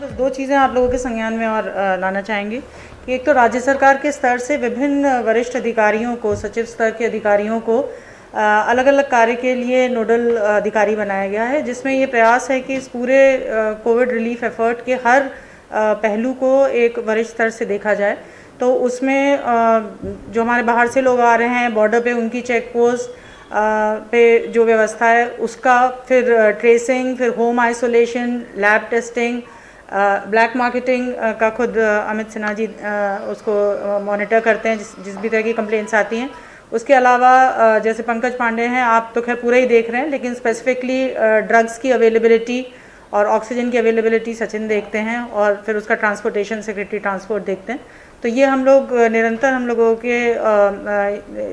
बस दो चीज़ें आप लोगों के संज्ञान में और लाना चाहेंगे कि एक तो राज्य सरकार के स्तर से विभिन्न वरिष्ठ अधिकारियों को, सचिव स्तर के अधिकारियों को अलग अलग कार्य के लिए नोडल अधिकारी बनाया गया है, जिसमें ये प्रयास है कि इस पूरे कोविड रिलीफ एफर्ट के हर पहलू को एक वरिष्ठ स्तर से देखा जाए। तो उसमें जो हमारे बाहर से लोग आ रहे हैं, बॉर्डर पे उनकी चेक पोस्ट पे जो व्यवस्था है उसका, फिर ट्रेसिंग, फिर home isolation, lab testing, black marketing का खुद अमित सिन्हा जी उसको मॉनिटर करते हैं जिस भी तरह की कंप्लेंट्स आती हैं। उसके अलावा जैसे पंकज पांडे हैं, आप तो खैर पूरा ही देख रहे हैं, लेकिन स्पेसिफिकली ड्रग्स की अवेलेबिलिटी और ऑक्सीजन की अवेलेबिलिटी सचिन देखते हैं, और फिर उसका ट्रांसपोर्टेशन सेक्रेटरी ट्रांसपोर्ट देखते हैं। तो ये हम लोग निरंतर हम लोगों के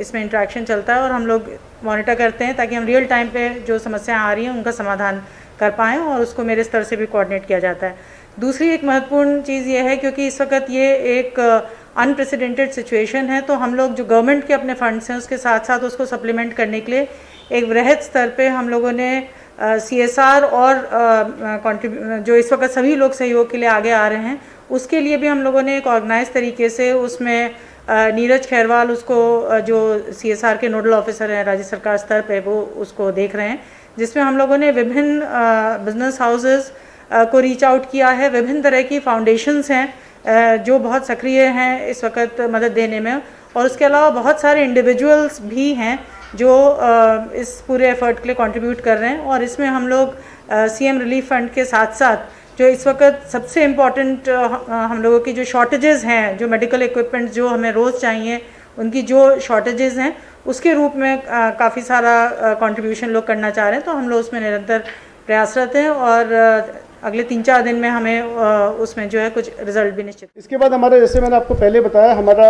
इसमें इंटरेक्शन चलता है और हम लोग मॉनिटर करते हैं ताकि हम रियल टाइम पे जो समस्याएं आ रही हैं उनका समाधान कर पाएँ, और उसको मेरे स्तर से भी कोऑर्डिनेट किया जाता है। दूसरी एक महत्वपूर्ण चीज़ ये है, क्योंकि इस वक्त ये एक अनप्रेसिडेंटेड सिचुएशन है, तो हम लोग जो गवर्नमेंट के अपने फंड्स हैं उसके साथ साथ उसको सप्लीमेंट करने के लिए एक वृहद स्तर पे हम लोगों ने CSR और जो इस वक्त सभी लोग सहयोग के लिए आगे आ रहे हैं उसके लिए भी हम लोगों ने एक ऑर्गेनाइज तरीके से उसमें नीरज खैरवाल उसको जो CSR के नोडल ऑफिसर हैं राज्य सरकार स्तर पे, वो उसको देख रहे हैं, जिसमें हम लोगों ने विभिन्न बिजनेस हाउसेस को रीच आउट किया है। विभिन्न तरह की फाउंडेशंस हैं जो बहुत सक्रिय हैं इस वक्त मदद देने में, और उसके अलावा बहुत सारे इंडिविजुअल्स भी हैं जो इस पूरे एफर्ट के लिए कंट्रीब्यूट कर रहे हैं। और इसमें हम लोग CM रिलीफ फंड के साथ साथ जो इस वक्त सबसे इम्पॉर्टेंट हम लोगों की जो शॉर्टेजेस हैं, जो मेडिकल इक्विपमेंट जो हमें रोज़ चाहिए, उनकी जो शॉर्टेजेस हैं उसके रूप में काफ़ी सारा कंट्रीब्यूशन लोग करना चाह रहे हैं। तो हम लोग उसमें निरंतर प्रयासरत हैं और अगले 3-4 दिन में हमें उसमें जो है कुछ रिजल्ट भी निश्चित। इसके बाद हमारा, जैसे मैंने आपको पहले बताया, हमारा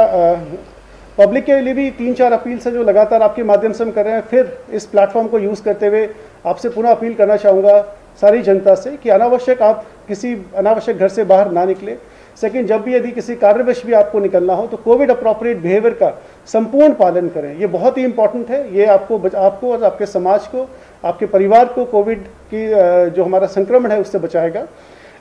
पब्लिक के लिए भी 3-4 अपील्स हैं जो लगातार आपके माध्यम से हम कर रहे हैं। फिर इस प्लेटफॉर्म को यूज़ करते हुए आपसे पुनः अपील करना चाहूँगा सारी जनता से कि अनावश्यक आप किसी अनावश्यक घर से बाहर ना निकले। सेकंड, जब भी यदि किसी कार्यवश भी आपको निकलना हो तो कोविड अप्रोप्रिएट बिहेवियर का संपूर्ण पालन करें। ये बहुत ही इंपॉर्टेंट है, ये आपको और आपके समाज को, आपके परिवार को कोविड की जो हमारा संक्रमण है उससे बचाएगा।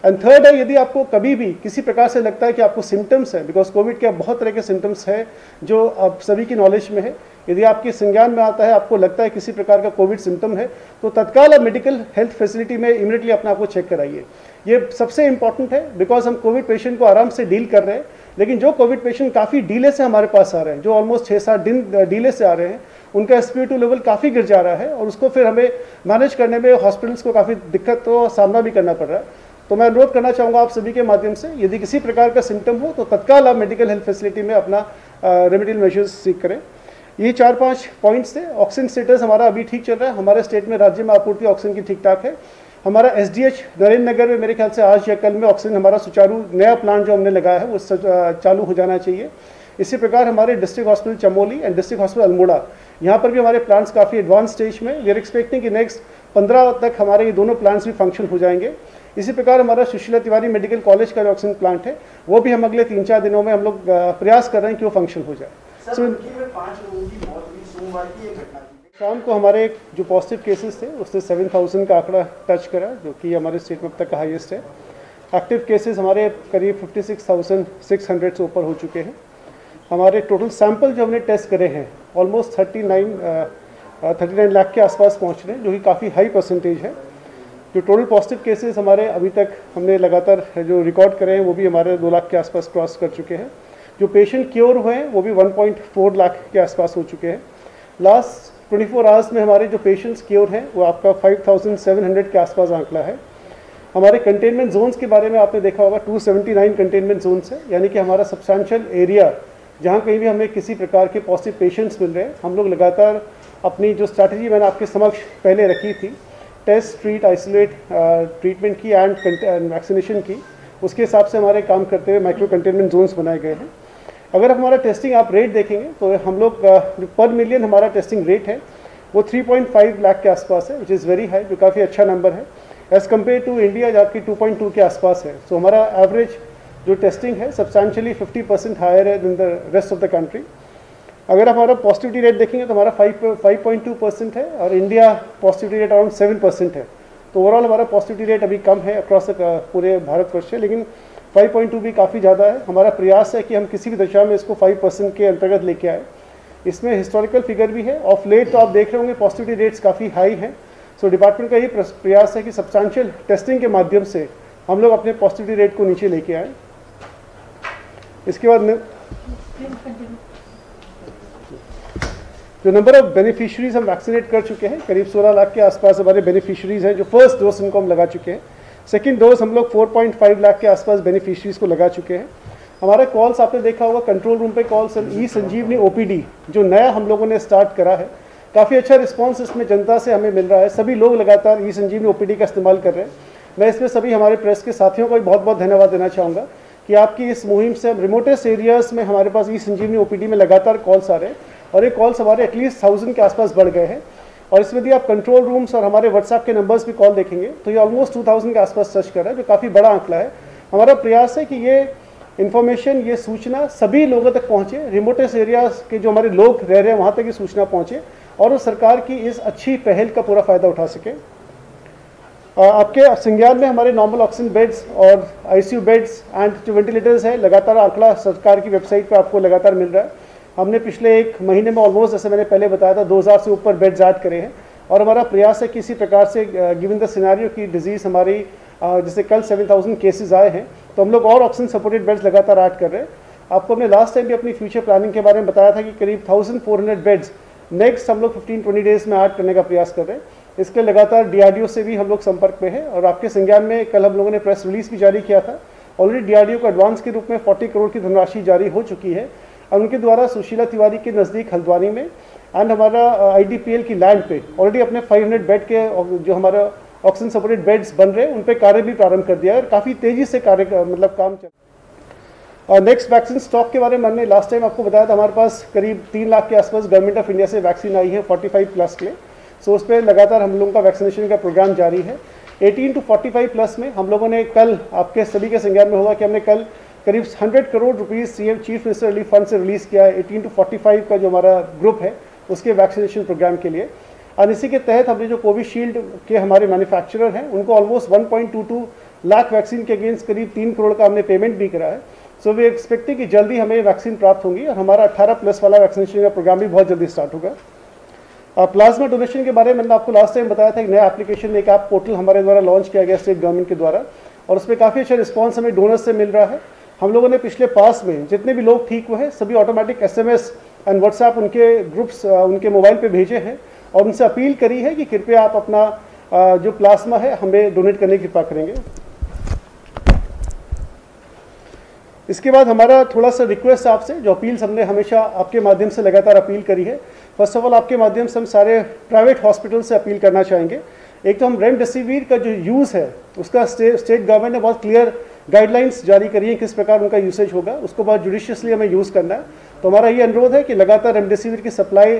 एंड थर्ड है, यदि आपको कभी भी किसी प्रकार से लगता है कि आपको सिम्टम्स है, बिकॉज कोविड के बहुत तरह के सिम्टम्स हैं जो अब सभी की नॉलेज में है, यदि आपके संज्ञान में आता है, आपको लगता है किसी प्रकार का कोविड सिम्टम है, तो तत्काल आप मेडिकल हेल्थ फैसिलिटी में इमीडिएटली अपने आप को चेक कराइए। ये सबसे इंपॉर्टेंट है, बिकॉज हम कोविड पेशेंट को आराम से डील कर रहे हैं, लेकिन जो कोविड पेशेंट काफ़ी डीले से हमारे पास आ रहे हैं, जो ऑलमोस्ट 6-7 दिन डीले से आ रहे हैं, उनका SpO2 लेवल काफ़ी गिर जा रहा है और उसको फिर हमें मैनेज करने में हॉस्पिटल्स को काफ़ी दिक्कत का सामना भी करना पड़ रहा है। तो मैं अनुरोध करना चाहूँगा आप सभी के माध्यम से, यदि किसी प्रकार का सिम्टम हो तो तत्काल आप मेडिकल हेल्थ फैसिलिटी में अपना रेमेडियल मेजर्स सीख करें। ये 4-5 पॉइंट्स थे। ऑक्सीजन स्टेटस हमारा अभी ठीक चल रहा है, हमारे स्टेट में राज्य में आपूर्ति ऑक्सीजन की ठीक ठाक है। हमारा SDH नरेंद्र नगर में मेरे ख्याल से आज या कल में ऑक्सीजन हमारा सुचारू नया प्लांट जो हमने लगाया है वो चालू हो जाना चाहिए। इसी प्रकार हमारे district hospital Chamoli and district hospital Almora, यहाँ पर भी हमारे प्लांट्स काफ़ी एडवांस स्टेज में। वी आर एक्सपेक्टिंग कि नेक्स्ट 15 तक हमारे ये दोनों प्लांट्स भी फंक्शन हो जाएंगे। इसी प्रकार हमारा सुशीला तिवारी मेडिकल कॉलेज का जो ऑक्सीजन प्लांट है वो भी हम अगले 3-4 दिनों में हम लोग प्रयास कर रहे हैं कि वो फंक्शन हो जाए। शाम को हमारे जो पॉजिटिव केसेस थे उससे 7,000 का आंकड़ा टच करा, जो कि हमारे स्टेट में अब तक का हाईएस्ट है। एक्टिव केसेस हमारे करीब 56,600 से ऊपर हो चुके हैं। हमारे टोटल सैंपल जो हमने टेस्ट करे हैं ऑलमोस्ट 39 लाख के आसपास पहुँच रहे हैं, जो कि काफ़ी हाई परसेंटेज है। जो टोटल पॉजिटिव केसेस हमारे अभी तक हमने लगातार जो रिकॉर्ड करे हैं वो भी हमारे 2 लाख के आसपास क्रॉस कर चुके हैं। जो पेशेंट क्योर हुए हैं वो भी 1.4 लाख के आसपास हो चुके हैं। लास्ट 24 आवर्स में हमारे जो पेशेंट्स क्योर हैं वो आपका 5,700 के आसपास आंकड़ा है। हमारे कंटेनमेंट जोन्स के बारे में आपने देखा होगा, 279 कंटेनमेंट जोन्स है, यानी कि हमारा सब्सटैंशियल एरिया जहाँ कहीं भी हमें किसी प्रकार के पॉजिटिव पेशेंट्स मिल रहे हैं, हम लोग लगातार अपनी जो स्ट्रैटेजी मैंने आपके समक्ष पहले रखी थी, टेस्ट, ट्रीट, आइसोलेट ट्रीटमेंट की एंड वैक्सीनेशन की, उसके हिसाब से हमारे काम करते हुए माइक्रो कंटेनमेंट जोन्स बनाए गए हैं। अगर हमारा टेस्टिंग आप रेट देखेंगे तो हम लोग जो पर मिलियन हमारा टेस्टिंग रेट है वो 3.5 लाख के आसपास है, विच इज़ वेरी हाई, जो काफ़ी अच्छा नंबर है एज़ कम्पेयर टू इंडिया जबकि 2.2 के आसपास है। सो हमारा एवरेज जो टेस्टिंग है सब्सटैंशियली 50% हायर है than the rest of the country. अगर आप हमारा पॉजिटिविटी रेट देखेंगे तो हमारा 5.2% है और इंडिया पॉजिटिविटी रेट अराउंड 7% है। तो ओवरऑल हमारा पॉजिटिविटी रेट अभी कम है अक्रॉस पूरे भारतवर्ष से, लेकिन 5.2 भी काफ़ी ज़्यादा है। हमारा प्रयास है कि हम किसी भी दशा में इसको 5% के अंतर्गत लेके आए। इसमें हिस्टोरिकल फिगर भी है। ऑफ लेट तो आप देख रहे होंगे पॉजिटिविटी रेट्स काफ़ी हाई हैं। सो डिपार्टमेंट का ये प्रयास है कि सब्सटेंशियल टेस्टिंग के माध्यम से हम लोग अपने पॉजिटिविटी रेट को नीचे लेके आए। इसके बाद जो नंबर ऑफ बेनिफिशरीज हम वैक्सीनेट कर चुके हैं, करीब 16 लाख के आसपास हमारे बेनिफिशरीज हैं जो फर्स्ट डोज इनको हम लगा चुके हैं। सेकंड डोज हम लोग 4.5 लाख के आसपास बेनिफिशरीज को लगा चुके हैं। हमारा कॉल्स आपने देखा होगा कंट्रोल रूम पे कॉल्स, ई संजीवनी ओपीडी जो नया हम लोगों ने स्टार्ट करा है, काफ़ी अच्छा रिस्पांस इसमें जनता से हमें मिल रहा है। सभी लोग लगातार ई संजीवनी ओपीडी का इस्तेमाल कर रहे हैं। मैं इसमें सभी हमारे प्रेस के साथियों को भी बहुत बहुत धन्यवाद देना चाहूँगा कि आपकी इस मुहिम से रिमोटेस्ट एरियाज़ में हमारे पास ई संजीवनी ओपीडी में लगातार कॉल्स आ रहे हैं और ये कॉल्स हमारे एटलीस्ट 1000 के आसपास बढ़ गए हैं। और इसमें यदि आप कंट्रोल रूम्स और हमारे व्हाट्सएप के नंबर्स भी कॉल देखेंगे तो ये ऑलमोस्ट 2000 के आसपास सर्च कर रहा है, जो काफ़ी बड़ा आंकड़ा है। हमारा प्रयास है कि ये इन्फॉर्मेशन, ये सूचना सभी लोगों तक पहुँचे, रिमोटेस्ट एरियाज़ के जो हमारे लोग रह रहे हैं वहाँ तक ये सूचना पहुँचे और वो सरकार की इस अच्छी पहल का पूरा फ़ायदा उठा सके। आपके संज्ञान में हमारे नॉर्मल ऑक्सीजन बेड्स और आईसीयू बेड्स एंड जो वेंटिलेटर्स है, लगातार आंकड़ा सरकार की वेबसाइट पर आपको लगातार मिल रहा है। हमने पिछले एक महीने में ऑलमोस्ट, जैसे मैंने पहले बताया था, 2000 से ऊपर बेड्स ऐड करे हैं और हमारा प्रयास है कि इसी प्रकार से गिवन द सिनेरियो की डिजीज़ हमारी जैसे कल 7000 केसेस आए हैं तो हम लोग और ऑक्सीजन सपोर्टेड बेड्स लगातार ऐड कर रहे हैं। आपको हमने लास्ट टाइम भी अपनी फ्यूचर प्लानिंग के बारे में बताया था कि करीब 1400 बेड्स नेक्स्ट हम लोग 15-20 डेज में ऐड करने का प्रयास कर रहे हैं। इसके लगातार डीआरडीओ से भी हम लोग संपर्क में हैं और आपके संज्ञान में कल हम लोगों ने प्रेस रिलीज भी जारी किया था। ऑलरेडी डीआरडीओ को एडवांस के रूप में 40 करोड़ की धनराशि जारी हो चुकी है और उनके द्वारा सुशीला तिवारी के नज़दीक हल्द्वानी में एंड हमारा आईडीपीएल की लैंड पे ऑलरेडी अपने 500 बेड के जो हमारा ऑक्सीजन सपोर्टेड बेड्स बन रहे हैं उन पे कार्य भी प्रारंभ कर दिया है और काफ़ी तेज़ी से कार्य मतलब काम चल रहा है। नेक्स्ट वैक्सीन स्टॉक के बारे में हमने लास्ट टाइम आपको बताया था, हमारे पास करीब 3 लाख के आसपास गवर्नमेंट ऑफ इंडिया से वैक्सीन आई है 45+ के लिए। सो उस पर लगातार हम लोगों का वैक्सीनेशन का प्रोग्राम जारी है। 18 to 45+ में हम लोगों ने कल, आपके सभी के संज्ञान में होगा कि हमने कल करीब 100 crore rupees CM chief minister relief fund से रिलीज़ किया है 18 to 45 का जो हमारा ग्रुप है उसके वैक्सीनेशन प्रोग्राम के लिए। और इसी के तहत हमने जो कोविशील्ड के हमारे मैन्युफैक्चरर हैं उनको ऑलमोस्ट 1.22 लाख वैक्सीन के अगेंस्ट करीब 3 करोड़ का हमने पेमेंट भी करा है। सो वे एक्सपेक्टिंग कि जल्दी हमें वैक्सीन प्राप्त होंगी और हमारा 18+ वाला वैक्सीनेशन का प्रोग्राम भी बहुत जल्दी स्टार्ट होगा। प्लाज्मा डोनेशन के बारे में मैंने आपको लास्ट टाइम बताया था, एक नया एप्लीकेशन, एक ऐप पोर्टल हमारे द्वारा लॉन्च किया गया स्टेट गवर्नमेंट के द्वारा और उसमें काफ़ी अच्छा रिस्पांस हमें डोनर्स से मिल रहा है। हम लोगों ने पिछले पास में जितने भी लोग ठीक हुए हैं सभी ऑटोमेटिक SMS एंड व्हाट्सएप उनके ग्रुप्स उनके मोबाइल पे भेजे हैं और उनसे अपील करी है कि कृपया आप अपना जो प्लाज्मा है हमें डोनेट करने की कृपा करेंगे। इसके बाद हमारा थोड़ा सा रिक्वेस्ट आपसे, जो अपील्स हमने हमेशा आपके माध्यम से लगातार अपील करी है। फर्स्ट ऑफ ऑल आपके माध्यम से हम सारे प्राइवेट हॉस्पिटल से अपील करना चाहेंगे। एक तो हम रेमडेसिविर का जो यूज़ है उसका स्टेट गवर्नमेंट ने बहुत क्लियर गाइडलाइंस जारी करी है किस प्रकार उनका यूसेज होगा, उसको बहुत जुडिशियसली हमें यूज़ करना है। तो हमारा ये अनुरोध है कि लगातार रेमडेसिविर की सप्लाई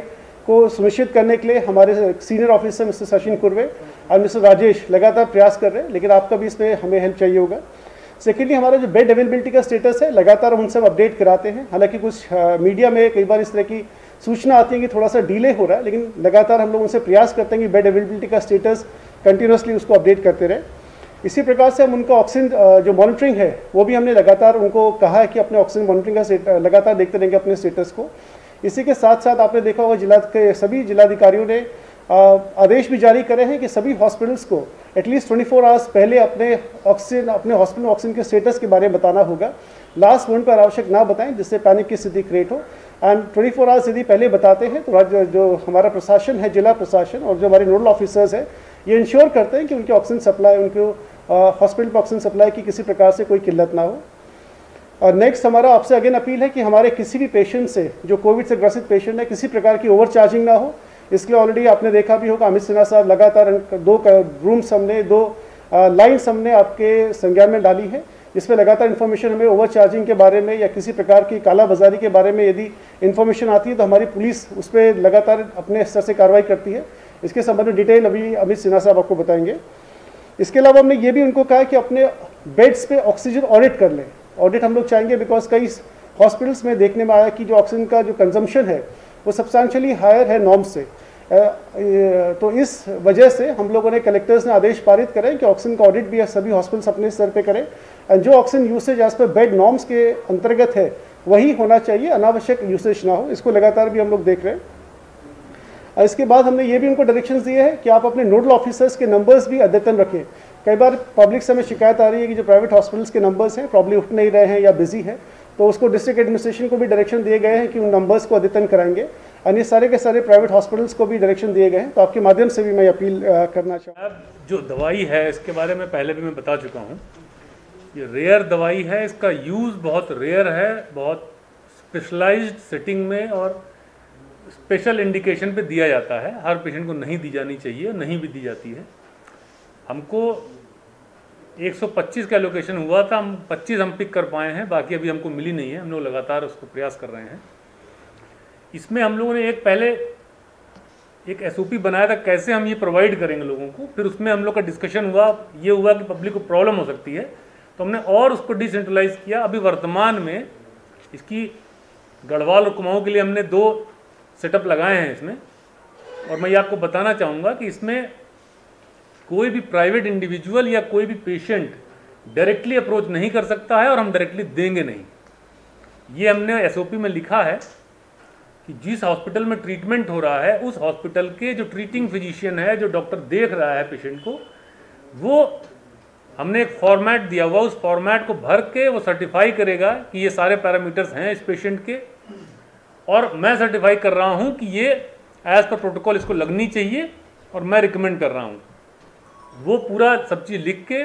को सुनिश्चित करने के लिए हमारे senior officer mister Sachin Kurve और मिस्टर राजेश लगातार प्रयास कर रहे हैं, लेकिन आपका भी इसमें हमें हेल्प चाहिए होगा। सेकेंडली हमारा जो बेड अवेलेबिलिटी का स्टेटस है लगातार उनसे हम अपडेट कराते हैं। हालांकि कुछ मीडिया में कई बार इस तरह की सूचना आती है कि थोड़ा सा डिले हो रहा है, लेकिन लगातार हम लोग उनसे प्रयास करते हैं कि बेड अवेलेबिलिटी का स्टेटस कंटिन्यूसली उसको अपडेट करते रहे। इसी प्रकार से हम उनका ऑक्सीजन जो मॉनिटरिंग है वो भी हमने लगातार उनको कहा है कि अपने ऑक्सीजन मॉनिटरिंग का लगातार देखते रहेंगे अपने स्टेटस को। इसी के साथ साथ आपने देखा होगा जिला के सभी जिलाधिकारियों ने आदेश भी जारी करे हैं कि सभी हॉस्पिटल्स को एटलीस्ट 24 आवर्स पहले अपने हॉस्पिटल में ऑक्सीजन के स्टेटस के बारे में बताना होगा। लास्ट मोमेंट पर आवश्यक ना बताएं जिससे पैनिक की स्थिति क्रिएट हो। एंड 24 आवर्स यदि पहले बताते हैं तो जो हमारा प्रशासन है, जिला प्रशासन और जो हमारे नोडल ऑफिसर्स हैं, ये इंश्योर करते हैं कि उनकी ऑक्सीजन सप्लाई, उनको हॉस्पिटल पर ऑक्सीजन सप्लाई की किसी प्रकार से कोई किल्लत ना हो। और नेक्स्ट हमारा आपसे अगेन अपील है कि हमारे किसी भी पेशेंट से, जो कोविड से ग्रसित पेशेंट है, किसी प्रकार की ओवर चार्जिंग ना हो। इसके लिए ऑलरेडी आपने देखा भी होगा अमित सिन्हा साहब लगातार 2 रूम्स हमने 2 लाइन्स हमने आपके संज्ञान में डाली है, जिसमें लगातार इन्फॉर्मेशन हमें ओवर चार्जिंग के बारे में या किसी प्रकार की कालाबाजारी के बारे में यदि इन्फॉर्मेशन आती है तो हमारी पुलिस उस पर लगातार अपने स्तर से कार्रवाई करती है। इसके संबंध में डिटेल अभी अमित सिन्हा साहब आपको बताएंगे। इसके अलावा हमने ये भी उनको कहा कि अपने बेड्स पे ऑक्सीजन ऑडिट कर लें। ऑडिट हम लोग चाहेंगे बिकॉज कई हॉस्पिटल्स में देखने में आया कि जो ऑक्सीजन का जो कंजम्पशन है वो सब्सटेंशियली हायर है नॉर्म से। तो इस वजह से हम लोगों ने कलेक्टर्स ने आदेश पारित करे कि ऑक्सीजन का ऑडिट भी सभी हॉस्पिटल्स अपने स्तर पे करें, एंड जो oxygen usage as per bed norms के अंतर्गत है वही होना चाहिए, अनावश्यक यूसेज ना हो। इसको लगातार भी हम लोग देख रहे हैं। इसके बाद हमने ये भी उनको डायरेक्शंस दिए हैं कि आप अपने नोडल ऑफिसर्स के नंबर्स भी अद्यतन रखें। कई बार पब्लिक से हमें शिकायत आ रही है कि जो प्राइवेट हॉस्पिटल्स के नंबर्स हैं प्रॉब्ली उठ नहीं रहे हैं या बिजी है, तो उसको डिस्ट्रिक्ट एडमिनिस्ट्रेशन को भी डायरेक्शन दिए गए हैं कि उन नंबर्स को अद्यतन कराएंगे। और ये सारे के सारे प्राइवेट हॉस्पिटल्स को भी डायरेक्शन दिए गए हैं। तो आपके माध्यम से भी मैं अपील करना चाहूँगा। जो दवाई है इसके बारे में पहले भी मैं बता चुका हूँ, ये रेयर दवाई है, इसका यूज़ बहुत रेयर है, बहुत स्पेशलाइज्ड सेटिंग में और स्पेशल इंडिकेशन पे दिया जाता है। हर पेशेंट को नहीं दी जानी चाहिए, नहीं भी दी जाती है। हमको 125 का एलोकेशन हुआ था, हम 25 हम पिक कर पाए हैं, बाकी अभी हमको मिली नहीं है। हम लोग लगातार उसको प्रयास कर रहे हैं। इसमें हम लोगों ने पहले एक SOP बनाया था कैसे हम ये प्रोवाइड करेंगे लोगों को, फिर उसमें हम लोग का डिस्कशन हुआ, ये हुआ कि पब्लिक को प्रॉब्लम हो सकती है, तो हमने और उसको डिसेंट्रलाइज किया। अभी वर्तमान में इसकी गढ़वाल और कुमाऊं के लिए हमने 2 सेटअप लगाए हैं इसमें। और मैं ये आपको बताना चाहूँगा कि इसमें कोई भी प्राइवेट इंडिविजुअल या कोई भी पेशेंट डायरेक्टली अप्रोच नहीं कर सकता है और हम डायरेक्टली देंगे नहीं। ये हमने SOP में लिखा है कि जिस हॉस्पिटल में ट्रीटमेंट हो रहा है उस हॉस्पिटल के जो ट्रीटिंग फिजिशियन है, जो डॉक्टर देख रहा है पेशेंट को, वो हमने एक फॉर्मेट दिया हुआ, उस फॉर्मेट को भर के वो सर्टिफाई करेगा कि ये सारे पैरामीटर्स हैं इस पेशेंट के, और मैं सर्टिफाई कर रहा हूँ कि ये एज पर प्रोटोकॉल इसको लगनी चाहिए और मैं रिकमेंड कर रहा हूँ। वो पूरा सब चीज़ लिख के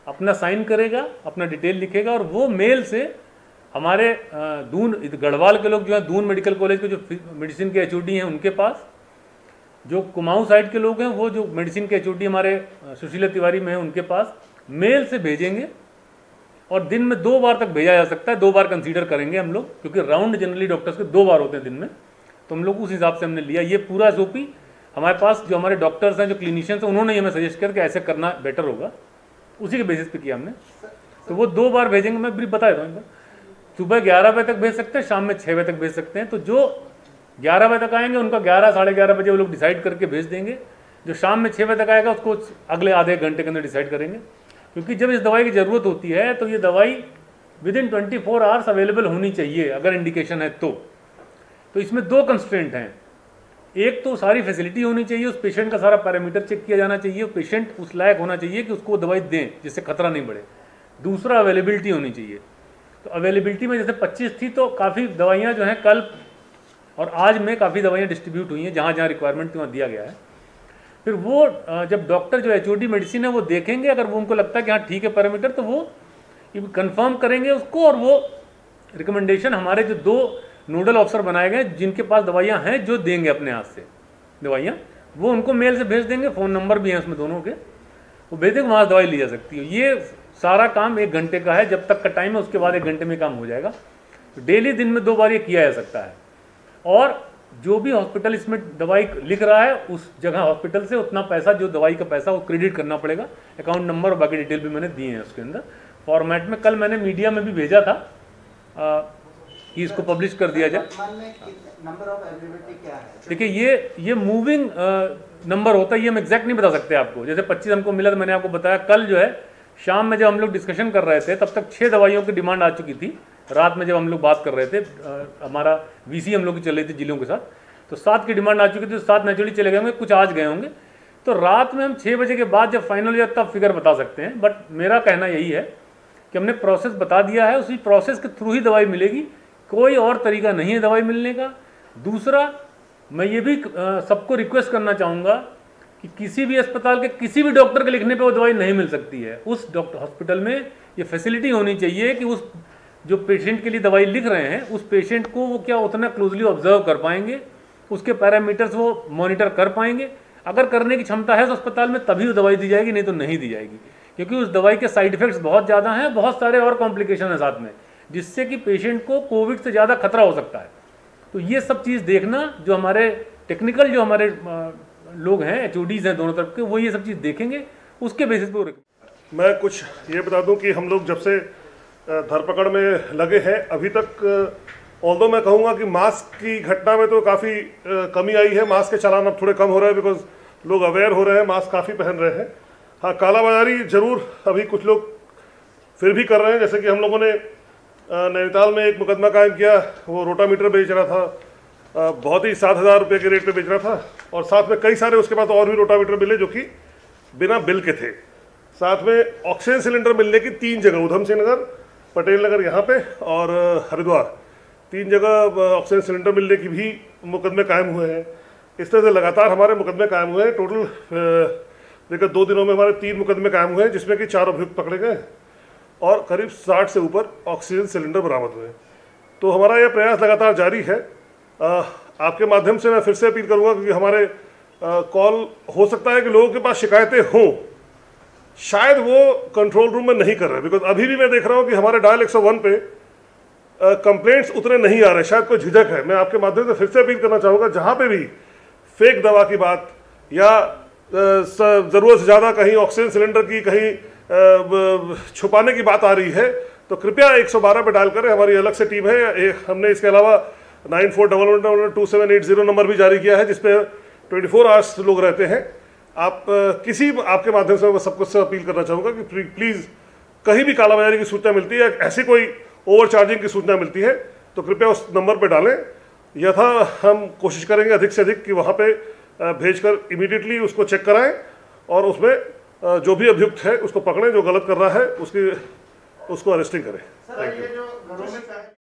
अपना साइन करेगा, अपना डिटेल लिखेगा, और वो मेल से हमारे दून गढ़वाल के लोग जो हैं, दून मेडिकल कॉलेज के जो मेडिसिन के HOD हैं उनके पास, जो कुमाऊं साइड के लोग हैं वो जो मेडिसिन के HOD हमारे सुशीला तिवारी में है उनके पास मेल से भेजेंगे। और दिन में 2 बार तक भेजा जा सकता है, 2 बार कंसीडर करेंगे हम लोग, क्योंकि राउंड जनरली डॉक्टर्स के 2 बार होते हैं दिन में, तो हम लोग उस हिसाब से हमने लिया। ये पूरा SOP हमारे पास जो हमारे डॉक्टर्स हैं, जो क्लिनिशियंस हैं, उन्होंने हमें सजेस्ट किया कि ऐसे करना बेटर होगा, उसी के बेसिस पे किया हमने। तो वो 2 बार भेजेंगे। मैं ब्रीफ बता देता हूँ, सुबह 11 बजे तक भेज सकते हैं, शाम में 6 बजे तक भेज सकते हैं। तो जो 11 बजे तक आएंगे उनका 11 साढ़े 11 बजे वो लोग डिसाइड करके भेज देंगे। जो शाम में 6 बजे तक आएगा उसको अगले आधे घंटे के अंदर डिसाइड करेंगे, क्योंकि जब इस दवाई की ज़रूरत होती है तो ये दवाई विदिन 24 आवर्स अवेलेबल होनी चाहिए अगर इंडिकेशन है तो इसमें 2 कंस्ट्रेंट हैं। एक तो सारी फैसिलिटी होनी चाहिए, उस पेशेंट का सारा पैरामीटर चेक किया जाना चाहिए, पेशेंट उस लायक होना चाहिए कि उसको दवाई दें जिससे खतरा नहीं बढ़े। दूसरा अवेलेबिलिटी होनी चाहिए। तो अवेलेबिलिटी में जैसे 25 थी तो काफ़ी दवाइयाँ जो हैं कल और आज में काफ़ी दवाइयाँ डिस्ट्रीब्यूट हुई हैं, जहाँ जहाँ रिक्वायरमेंट थी वहाँ दिया गया है। फिर वो जब डॉक्टर जो HOD मेडिसिन है वो देखेंगे, अगर वो उनको लगता है कि हाँ ठीक है पैरामीटर, तो वो कंफर्म करेंगे उसको, और वो रिकमेंडेशन हमारे जो 2 नोडल ऑफिसर बनाए गए जिनके पास दवाइयाँ हैं जो देंगे अपने हाथ से दवाइयाँ, वो उनको मेल से भेज देंगे। फ़ोन नंबर भी हैं उसमें दोनों के, वो भेज देंगे, वहाँ से दवाई ली जा सकती है। ये सारा काम 1 घंटे का है, जब तक का टाइम है उसके बाद 1 घंटे में काम हो जाएगा। तो डेली दिन में 2 बार ये किया जा सकता है। और जो भी हॉस्पिटल इसमें दवाई लिख रहा है उस जगह हॉस्पिटल से उतना पैसा, जो दवाई का पैसा, वो क्रेडिट करना पड़ेगा। अकाउंट नंबर और बाकी डिटेल भी मैंने दिए हैं उसके अंदर फॉर्मेट में। कल मैंने मीडिया में भी भेजा था कि इसको पब्लिश कर दिया जाए। नंबर ऑफ अवेलेबिलिटी क्या है? देखिए ये मूविंग नंबर होता है, ये हम एग्जैक्ट नहीं बता सकते आपको। जैसे 25 हमको मिला तो मैंने आपको बताया। कल जो है शाम में जब हम लोग डिस्कशन कर रहे थे तब तक 6 दवाइयों की डिमांड आ चुकी थी। रात में जब हम लोग बात कर रहे थे, हमारा VC हम लोग की चल रही थी जिलों के साथ, तो 7 की डिमांड आ चुकी थी। तो 7 नेचुरली चले गए होंगे, कुछ आज गए होंगे। तो रात में हम 6 बजे के बाद जब फाइनल हो जाए तब फिगर बता सकते हैं। बट मेरा कहना यही है कि हमने प्रोसेस बता दिया है, उसी प्रोसेस के थ्रू ही दवाई मिलेगी, कोई और तरीका नहीं है दवाई मिलने का। दूसरा, मैं ये भी सबको रिक्वेस्ट करना चाहूँगा कि किसी भी अस्पताल के किसी भी डॉक्टर के लिखने पे वो दवाई नहीं मिल सकती है। उस डॉक्टर हॉस्पिटल में ये फैसिलिटी होनी चाहिए कि उस जो पेशेंट के लिए दवाई लिख रहे हैं उस पेशेंट को वो क्या उतना क्लोजली ऑब्जर्व कर पाएंगे, उसके पैरामीटर्स वो मॉनिटर कर पाएंगे। अगर करने की क्षमता है तो अस्पताल में तभी वो दवाई दी जाएगी, नहीं तो नहीं दी जाएगी, क्योंकि उस दवाई के साइड इफेक्ट्स बहुत ज़्यादा हैं, बहुत सारे और कॉम्प्लिकेशन हैं साथ में, जिससे कि पेशेंट को कोविड से ज़्यादा खतरा हो सकता है। तो ये सब चीज़ देखना, जो हमारे टेक्निकल जो हमारे लोग हैं, HODs हैं दोनों तरफ के, वो ये सब चीज़ देखेंगे, उसके बेसिस पे। मैं कुछ ये बता दूं कि हम लोग जब से धरपकड़ में लगे हैं अभी तक ऑल्दो मैं कहूँगा कि मास्क की घटना में तो काफ़ी कमी आई है। मास्क के चालान अब थोड़े कम हो रहे हैं बिकॉज लोग अवेयर हो रहे हैं, मास्क काफ़ी पहन रहे हैं। हाँ, कालाबाजारी जरूर अभी कुछ लोग फिर भी कर रहे हैं। जैसे कि हम लोगों ने नैनीताल में एक मुकदमा कायम किया, वो रोटामीटर बेच रहा था, बहुत ही 7,000 रुपये के रेट पे बेच रहा था, और साथ में कई सारे उसके पास और भी रोटामीटर मिले जो कि बिना बिल के थे। साथ में ऑक्सीजन सिलेंडर मिलने की 3 जगह, उधम सिंह नगर, पटेल नगर यहाँ पे और हरिद्वार, 3 जगह ऑक्सीजन सिलेंडर मिलने की भी मुकदमे कायम हुए हैं। इस तरह से लगातार हमारे मुकदमे कायम हुए हैं। टोटल विगत 2 दिनों में हमारे 3 मुकदमे कायम हुए हैं, जिसमें कि 4 अभियुक्त पकड़े गए और करीब 60 से ऊपर ऑक्सीजन सिलेंडर बरामद हुए। तो हमारा यह प्रयास लगातार जारी है। आपके माध्यम से मैं फिर से अपील करूंगा, क्योंकि हमारे कॉल हो सकता है कि लोगों के पास शिकायतें हों, शायद वो कंट्रोल रूम में नहीं कर रहे, बिकॉज अभी भी मैं देख रहा हूं कि हमारे डायल 101 पे कंप्लेंट्स उतने नहीं आ रहे, शायद कोई झिझक है। मैं आपके माध्यम से फिर से अपील करना चाहूँगा, जहाँ पे भी फेक दवा की बात या ज़रूरत से ज़्यादा कहीं ऑक्सीजन सिलेंडर की कहीं छुपाने की बात आ रही है, तो कृपया 112 पे डायल करें। हमारी अलग से टीम है। हमने इसके अलावा 94112780 नंबर भी जारी किया है, जिसपे 24 आवर्स लोग रहते हैं। आप आपके माध्यम से मैं सबको से अपील करना चाहूँगा कि प्लीज़ कहीं भी कालाबाजारी की सूचना मिलती है, ऐसी कोई ओवरचार्जिंग की सूचना मिलती है, तो कृपया उस नंबर पर डालें। यथा हम कोशिश करेंगे अधिक से अधिक कि वहाँ पे भेजकर इमीडिएटली उसको चेक कराएं और उसमें जो भी अभियुक्त है उसको पकड़ें, जो गलत कर रहा है उसको अरेस्टिंग करें। सर, ये जो घरों में